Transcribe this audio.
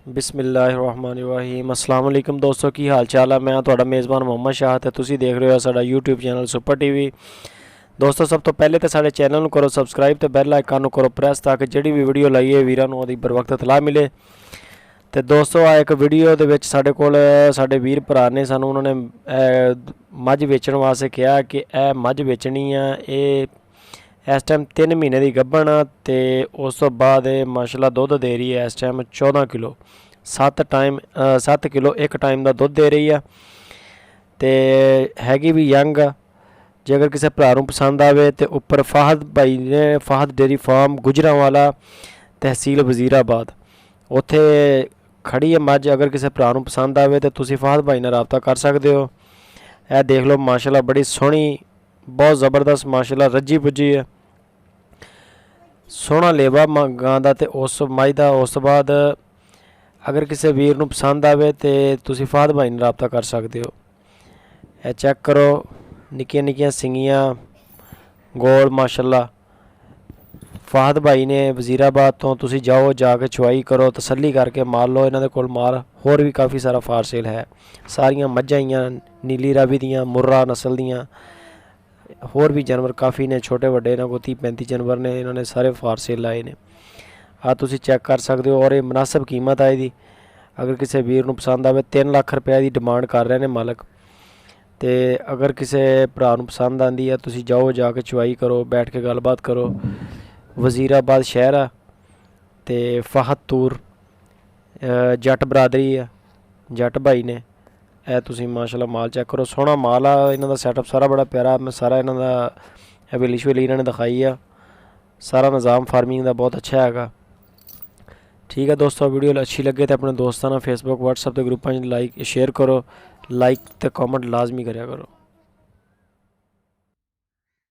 बिस्मिल्लाहिर्रहमानिर्रहीम अस्सलाम वालेकुम दोस्तों की हाल चाल है। मैं तुहाडा मेज़बान मोहम्मद शाह ते तुसी देख रहे हो साडा यूट्यूब चैनल सुपर टीवी। दोस्तों सब तो पहले तो साडे चैनल नूं करो सबसक्राइब ते बैल आइकन नूं करो प्रेस ताकि जिहड़ी भी वीडियो लाइए वीरां नूं ओहदी बर वक्त इतला मिले। तो दोस्तों आ एक वीडियो दे विच साडे कोल साडे वीर भरा ने सानूं उन्होंने मझ वेचण वास्ते कहा कि यह मझ वेचनी है। ये इस टाइम 3 महीने की गब्बन ते उस तो बाद माशाल्लाह दुध दे रही है। इस टाइम 14 किलो 7 किलो एक टाइम का दुध दे रही है। तो हैगी भी यंग। जे अगर किसी भरा नूं पसंद आवे तो उपर फाहद भाई ने फाहद डेयरी फार्म गुजरांवाला तहसील वजीराबाद उत्थे खड़ी है मझ। अगर किसी भरा नूं पसंद आवे तो तुसीं फाहद भाई नाल राबता कर सकते हो। यह देख लो माशाल्लाह बड़ी सोहनी बहुत ज़बरदस्त माशाल्लाह रज्जी पुज्जी है। सोहना लेवा गां दा ते उस मझ दा। उस तो बाद अगर किसी वीर नूं पसंद आवे तो तुसीं फाहद भाई नाल राबता कर सकते हो। यह चेक करो निक्कियां निक्कियां सिंगियां गोल माशाल्लाह। फाहद भाई ने वजीराबाद तो तुसीं जाओ जाके चुवाई करो तसल्ली करके माल लो। इन्हां दे कोल माल होर भी काफ़ी सारा फार सेल है। सारियां मज्झां ही नीली रावी दियां मुर्रा नस्ल दियां होर भी जानवर काफ़ी ने छोटे वड्डे इन्हां कोल 30-35 जानवर ने। इन्होंने सारे फार सेल लाए ने। तुसीं चेक कर सकते हो। और ये मुनासिब कीमत है इसकी। अगर किसी वीर नूं पसंद आवे 3 लाख रुपये की डिमांड कर रहे हैं मालक। तो अगर किसी भरा नूं पसंद आती है तुसीं जाओ जाके चुवाई करो बैठ के गलबात करो। वजीराबाद शहर है तो फाहद तूर जट बरादरी है जट भाई ने। यह तुसीं माशाल्लाह माल चेक करो सोहना माल आ। इन्हां दा सैटअप सारा बड़ा प्यारा। मैं सारा इन्हां दा हवेली शवेली इन्होंने दिखाई है। सारा निज़ाम फार्मिंग का बहुत अच्छा है। ठीक है दोस्तों वीडियो अच्छी लगे तो अपने दोस्तों फेसबुक व्हाट्सएप के ग्रुपों लाइक शेयर करो। लाइक तो कॉमेंट लाजमी करा करो।